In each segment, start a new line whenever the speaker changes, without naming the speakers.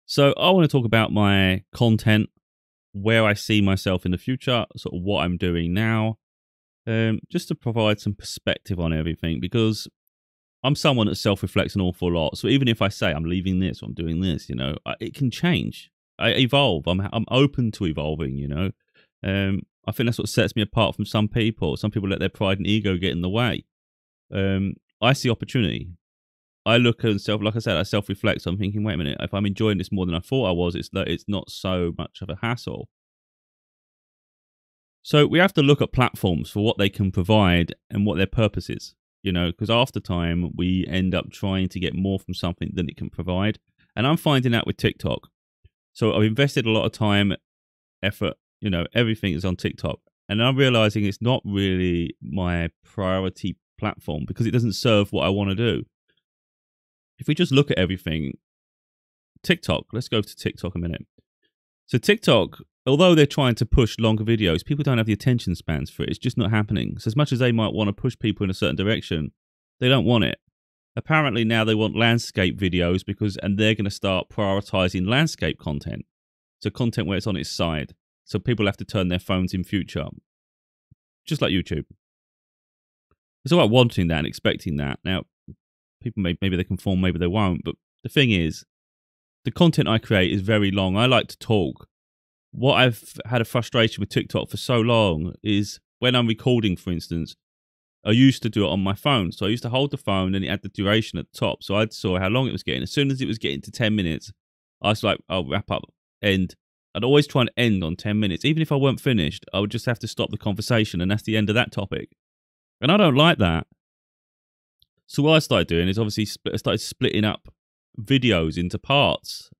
So I want to talk about my content, where I see myself in the future, sort of what I'm doing now, just to provide some perspective on everything because I'm someone that self-reflects an awful lot. So even if I say I'm leaving this or I'm doing this, it can change. I evolve. I'm open to evolving. I think that's what sets me apart from some people. Some people let their pride and ego get in the way. I see opportunity. I look and like I said, I self-reflect. So I'm thinking, wait a minute, if I'm enjoying this more than I thought I was, it's not so much of a hassle. So we have to look at platforms for what they can provide and what their purpose is, because after time we end up trying to get more from something than it can provide. And I'm finding that with TikTok. So I've invested a lot of time, effort, everything is on TikTok. And I'm realizing it's not really my priority platform because it doesn't serve what I want to do. If we just look at everything, TikTok, let's go to TikTok a minute. So TikTok, although they're trying to push longer videos, people don't have the attention spans for it. It's just not happening. So as much as they might want to push people in a certain direction, they don't want it. Apparently now they want landscape videos and they're going to start prioritizing landscape content. So content where it's on its side. So people have to turn their phones in future. Just like YouTube. It's all about wanting that and expecting that. Now, people maybe they conform, maybe they won't. But the thing is, the content I create is very long. I like to talk. What I've had a frustration with TikTok for so long is when I'm recording, for instance, I used to do it on my phone. So I used to hold the phone and it had the duration at the top. So I saw how long it was getting. As soon as it was getting to 10 minutes, I was like, I'll wrap up, end. I'd always try and end on 10 minutes. Even if I weren't finished, I would just have to stop the conversation and that's the end of that topic. And I don't like that. So what I started doing is obviously I started splitting up videos into parts.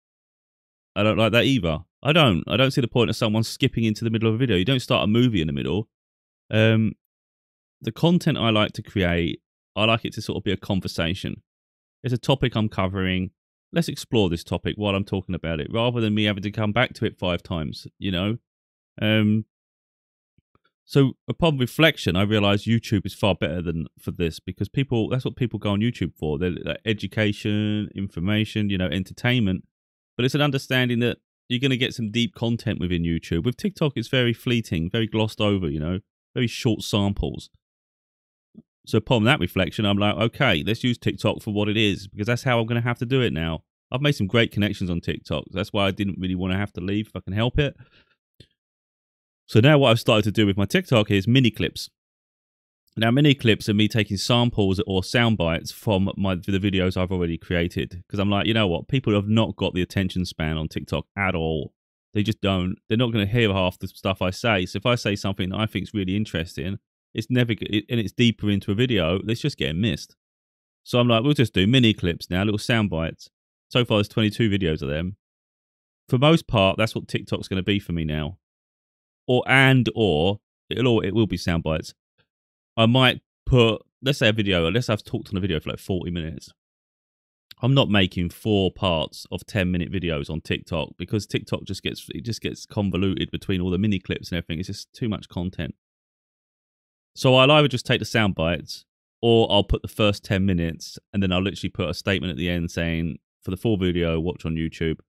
I don't like that either. I don't see the point of someone skipping into the middle of a video. You don't start a movie in the middle. The content I like to create, I like it to sort of be a conversation. It's a topic I'm covering. Let's explore this topic while I'm talking about it, rather than me having to come back to it 5 times, So upon reflection, I realized YouTube is far better for this because that's what people go on YouTube for. They're like education, information, entertainment. But it's an understanding that you're going to get some deep content within YouTube. With TikTok, it's very fleeting, very glossed over, very short samples. So upon that reflection, I'm like, okay, let's use TikTok for what it is because that's how I'm going to have to do it now. I've made some great connections on TikTok. That's why I didn't really want to have to leave if I can help it. So now what I've started to do with my TikTok is mini clips. Now, mini clips are me taking samples or sound bites from the videos I've already created. Because I'm like, you know what? People have not got the attention span on TikTok at all. They just don't. They're not going to hear half the stuff I say. So if I say something that I think is really interesting, it's never and it's deeper into a video, it's just getting missed. So I'm like, we'll just do mini clips now, little sound bites. So far, there's 22 videos of them. For most part, that's what TikTok's going to be for me now. Or it will be sound bites. I might put, let's say let's have talked on a video for like 40 minutes. I'm not making 4 parts of 10-minute videos on TikTok because TikTok just gets convoluted between all the mini clips and everything. It's just too much content. So I'll either just take the sound bites or I'll put the first 10 minutes and then I'll literally put a statement at the end saying, for the full video, watch on YouTube.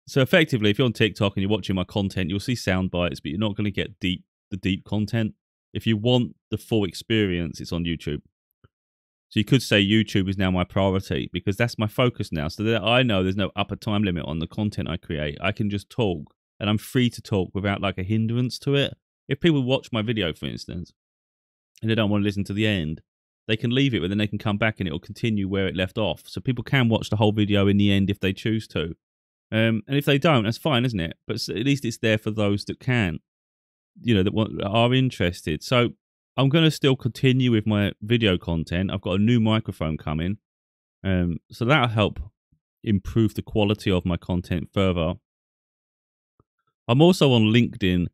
So effectively, if you're on TikTok and you're watching my content, you'll see sound bites, but you're not going to get the deep content. If you want the full experience, it's on YouTube. So you could say YouTube is now my priority because that's my focus now. So that I know there's no upper time limit on the content I create. I can just talk and I'm free to talk without like a hindrance to it. If people watch my video, for instance, and they don't want to listen to the end, they can leave it, but then they can come back and it will continue where it left off. So people can watch the whole video in the end if they choose to. And if they don't, that's fine, isn't it? But at least it's there for those that can, that are interested. So I'm going to still continue with my video content. I've got a new microphone coming. So that'll help improve the quality of my content further. I'm also on LinkedIn.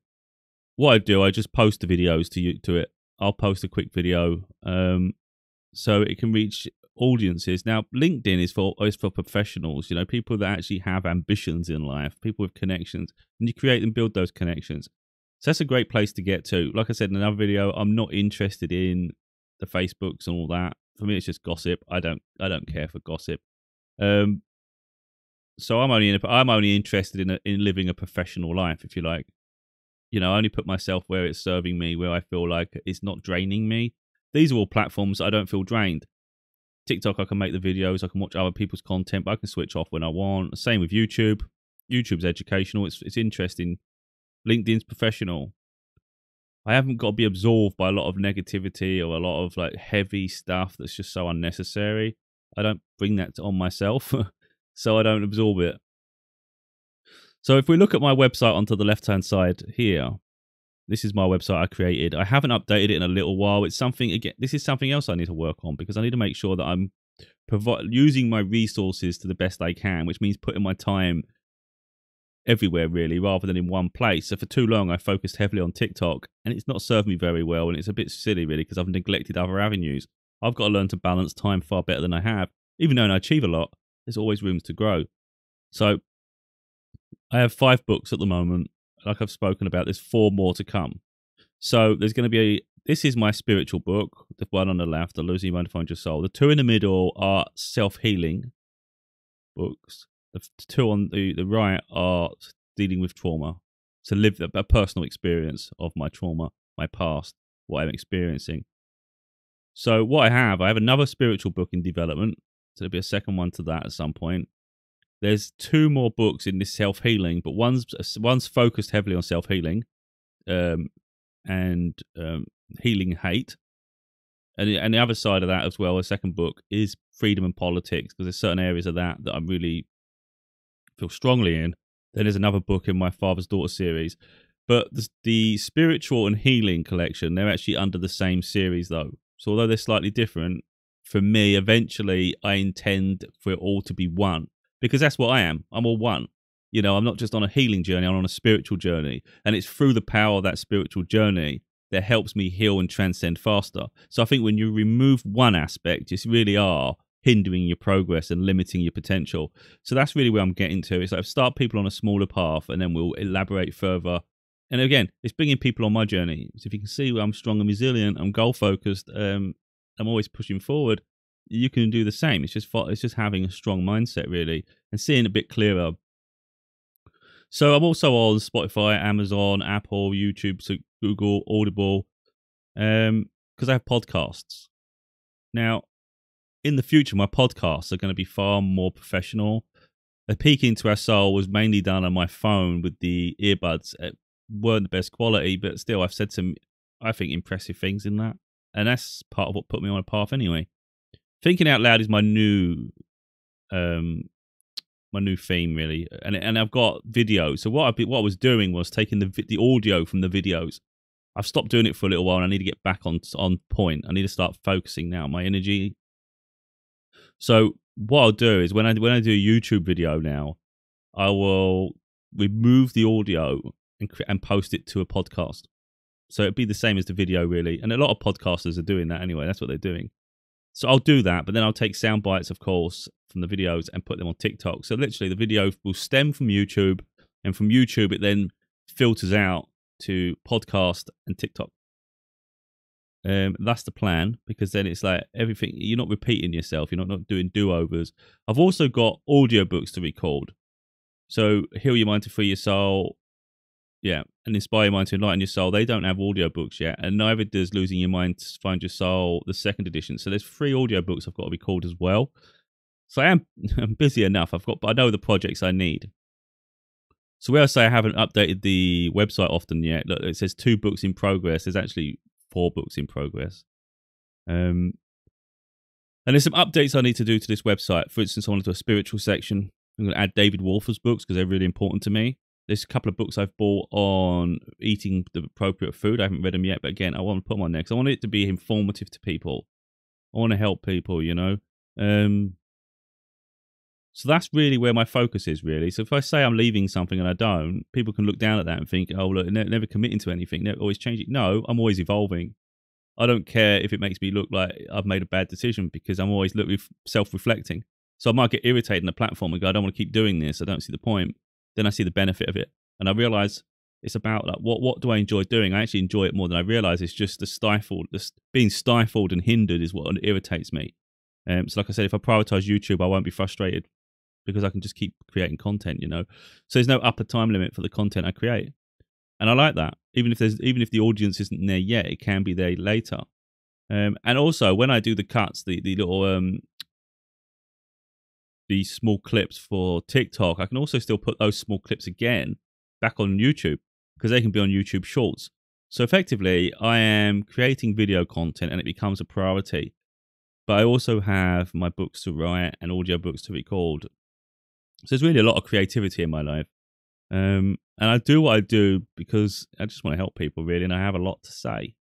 What I do, I just post the videos to it. I'll post a quick video so it can reach audiences. Now, LinkedIn is for professionals, people that actually have ambitions in life, people with connections, and you create and build those connections. So that's a great place to get to. Like I said in another video, I'm not interested in the Facebooks and all that. For me, it's just gossip. I don't care for gossip. So I'm only interested in living a professional life, if you like. You know, I only put myself where it's serving me, where I feel like it's not draining me. These are all platforms that I don't feel drained. TikTok, I can make the videos, I can watch other people's content, but I can switch off when I want. Same with YouTube. YouTube's educational, it's interesting. LinkedIn's professional. I haven't got to be absorbed by a lot of negativity or a lot of like heavy stuff that's just so unnecessary. I don't bring that on myself, so I don't absorb it. So if we look at my website onto the left-hand side here, this is my website I created. I haven't updated it in a little while. It's something, again, this is something else I need to work on, because I need to make sure that I'm using my resources to the best I can, which means putting my time everywhere really, rather than in one place. So for too long I focused heavily on TikTok, and it's not served me very well, and it's a bit silly really, because I've neglected other avenues. I've got to learn to balance time far better than I have. Even though I achieve a lot, there's always room to grow. So I have 5 books at the moment. Like I've spoken about, there's 4 more to come. So there's going to be this is my spiritual book, the one on the left, The Losing Your Mind to Find Your Soul. The 2 in the middle are self-healing books. The 2 on the right are dealing with trauma. To live a personal experience of my trauma, my past, what I'm experiencing. So what I have another spiritual book in development. So there'll be a second one to that at some point. There's 2 more books in this self-healing, but one's focused heavily on self-healing and healing hate. And the other side of that as well, a second book, is freedom and politics, because there's certain areas of that I really feel strongly in. Then there's another book in my Father's Daughter series. But the spiritual and healing collection, they're actually under the same series though. So although they're slightly different, for me, eventually I intend for it all to be one. Because that's what I am. I'm all one. You know, I'm not just on a healing journey, I'm on a spiritual journey. And it's through the power of that spiritual journey that helps me heal and transcend faster. So I think when you remove one aspect, you really are hindering your progress and limiting your potential. So that's really where I'm getting to. It's like start people on a smaller path, and then we'll elaborate further. And again, it's bringing people on my journey. So if you can see I'm strong and resilient, I'm goal focused, I'm always pushing forward, you can do the same. It's just having a strong mindset really, and seeing a bit clearer. So I'm also on Spotify, Amazon, Apple, YouTube, so Google, Audible, because I have podcasts. Now, in the future, my podcasts are going to be far more professional. A Peek Into Our Soul was mainly done on my phone with the earbuds. It weren't the best quality, but still, I've said some, I think, impressive things in that. And that's part of what put me on a path anyway. Thinking out loud is my new theme really, and I've got videos. So what I was doing was taking the audio from the videos. I've stopped doing it for a little while, and I need to get back on point. I need to start focusing now, my energy. So what I'll do is when I do a YouTube video now, I will remove the audio and post it to a podcast. So it'd be the same as the video really, and a lot of podcasters are doing that anyway. That's what they're doing. So I'll do that, but then I'll take sound bites, of course, from the videos and put them on TikTok. So literally the video will stem from YouTube, and from YouTube it then filters out to podcast and TikTok. That's the plan, because then it's like everything, you're not repeating yourself, you're not doing do-overs. I've also got audiobooks to record. So Heal Your Mind to Free Your Soul, yeah, and Inspire Your Mind to Enlighten Your Soul. They don't have audiobooks yet, and neither does Losing Your Mind to Find Your Soul, the 2nd edition. So there's 3 audiobooks I've got to record as well. So I'm busy enough. But I know the projects I need. So where I say I haven't updated the website often yet, look, it says 2 books in progress. There's actually 4 books in progress. And there's some updates I need to do to this website. For instance, I want to do a spiritual section. I'm going to add David Wolfer's books because they're really important to me. There's a couple of books I've bought on eating the appropriate food. I haven't read them yet, but again, I want to put them on there because I want it to be informative to people. I want to help people, you know. So that's really where my focus is, really. So if I say I'm leaving something and I don't, people can look down at that and think, oh, look, never committing to anything, never always changing. No, I'm always evolving. I don't care if it makes me look like I've made a bad decision, because I'm always self-reflecting. So I might get irritated on the platform and go, I don't want to keep doing this. I don't see the point. Then I see the benefit of it. And I realize it's about like, what do I enjoy doing? I actually enjoy it more than I realize. It's just being stifled and hindered is what irritates me. So like I said, if I prioritize YouTube, I won't be frustrated. because I can just keep creating content, you know. So there's no upper time limit for the content I create. And I like that. Even if the audience isn't there yet, it can be there later. And also when I do the cuts, the little the small clips for TikTok, I can also still put those small clips again back on YouTube because they can be on YouTube Shorts. So effectively, I am creating video content and it becomes a priority. But I also have my books to write and audio books to record. So there's really a lot of creativity in my life. And I do what I do because I just want to help people, really, and I have a lot to say.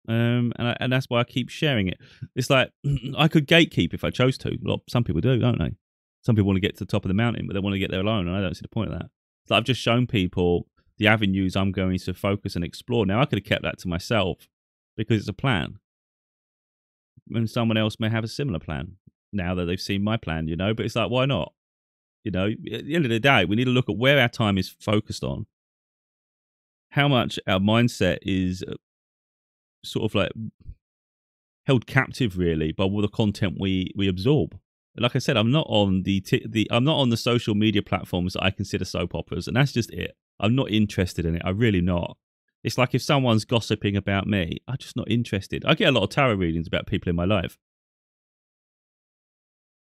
And that's why I keep sharing it. It's like I could gatekeep if I chose to. Some people do, don't they? Some people want to get to the top of the mountain, but they want to get there alone, and I don't see the point of that. So I've just shown people the avenues I'm going to focus and explore. Now, I could have kept that to myself because it's a plan. And someone else may have a similar plan now that they've seen my plan, you know, but it's like, why not? You know, at the end of the day, we need to look at where our time is focused on, how much our mindset is sort of like held captive, really, by all the content we absorb. Like I said, I'm not on I'm not on the social media platforms that I consider soap operas, and that's just it. I'm not interested in it. I'm really not. It's like if someone's gossiping about me, I'm just not interested. I get a lot of tarot readings about people in my life,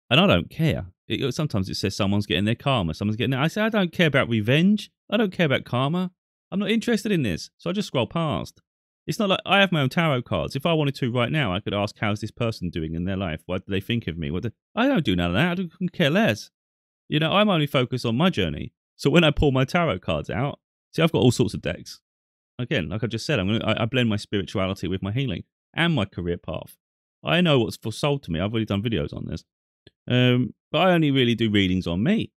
and I don't care. Sometimes it says someone's getting their karma. Someone's getting. I say I don't care about revenge. I don't care about karma. I'm not interested in this, so I just scroll past. It's not like I have my own tarot cards. If I wanted to right now, I could ask, how's this person doing in their life? What do they think of me? I don't do none of that. I don't care less. You know, I'm only focused on my journey. So when I pull my tarot cards out, see, I've got all sorts of decks. Again, like I just said, I blend my spirituality with my healing and my career path. I know what's for sold to me. I've already done videos on this. But I only really do readings on me.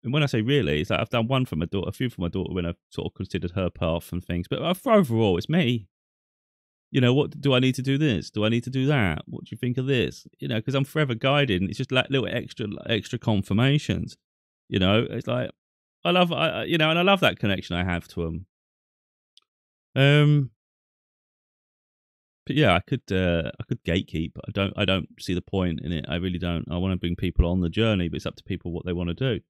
And when I say really, it's like I've done one for my daughter, a few for my daughter when I've sort of considered her path and things. But overall, it's me. You know, what do I need to do this? Do I need to do that? What do you think of this? You know, because I'm forever guided. And it's just like little extra confirmations. You know, it's like I love that connection I have to them. But yeah, I could gatekeep. I don't see the point in it. I really don't. I want to bring people on the journey, but it's up to people what they want to do.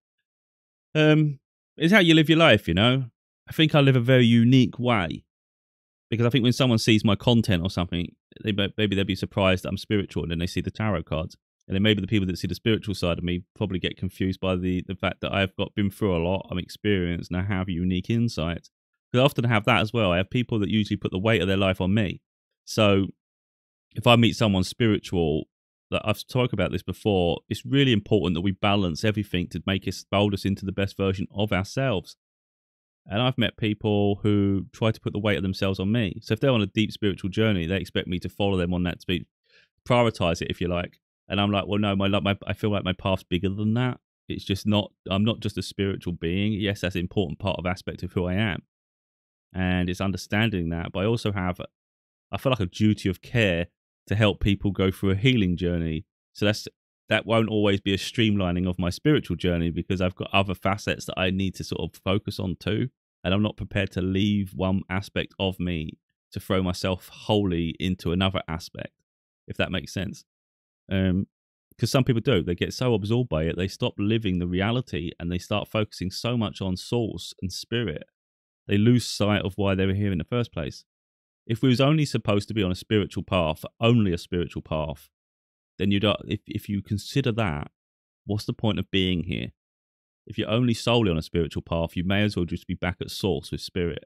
It's how you live your life, you know. I think I live a very unique way because I think when someone sees my content or something, maybe they'll be surprised that I'm spiritual, and then they see the tarot cards, and then maybe the people that see the spiritual side of me probably get confused by the fact that I've been through a lot, I'm experienced, and I have unique insights. Because I often have that as well. I have people that usually put the weight of their life on me. So if I meet someone spiritual, that I've talked about this before, it's really important that we balance everything to mold us into the best version of ourselves. And I've met people who try to put the weight of themselves on me. So if they're on a deep spiritual journey, they expect me to follow them on that speed, prioritize it, if you like. And I'm like, well, no, I feel like my path's bigger than that. It's just not, I'm not just a spiritual being. Yes, that's an important aspect of who I am. And it's understanding that, but I also have, I feel like a duty of care to help people go through a healing journey. So that won't always be a streamlining of my spiritual journey because I've got other facets that I need to sort of focus on too. And I'm not prepared to leave one aspect of me to throw myself wholly into another aspect, if that makes sense. Because some people do. They get so absorbed by it, they stop living the reality and they start focusing so much on source and spirit. They lose sight of why they were here in the first place. If we was only supposed to be on a spiritual path, only a spiritual path, then if you consider that, what's the point of being here? If you're only solely on a spiritual path, you may as well just be back at source with spirit.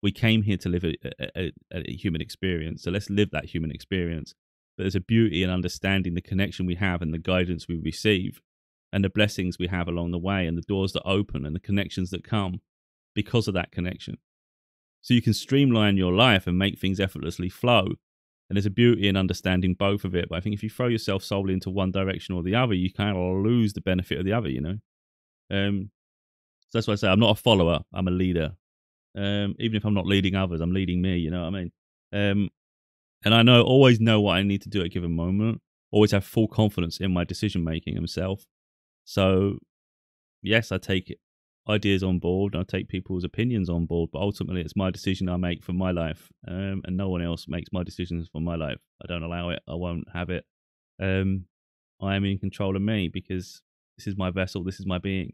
We came here to live a human experience, so let's live that human experience. But there's a beauty in understanding the connection we have and the guidance we receive and the blessings we have along the way and the doors that open and the connections that come because of that connection. So you can streamline your life and make things effortlessly flow. And there's a beauty in understanding both of it. But I think if you throw yourself solely into one direction or the other, you kind of lose the benefit of the other, you know. So that's why I say I'm not a follower, I'm a leader. Even if I'm not leading others, I'm leading me, you know what I mean? And I always know what I need to do at a given moment. Always have full confidence in my decision making himself. So yes, I take ideas on board, I take people's opinions on board, but ultimately it's my decision I make for my life, and no one else makes my decisions for my life. I don't allow it, I won't have it. I am in control of me because this is my vessel, this is my being.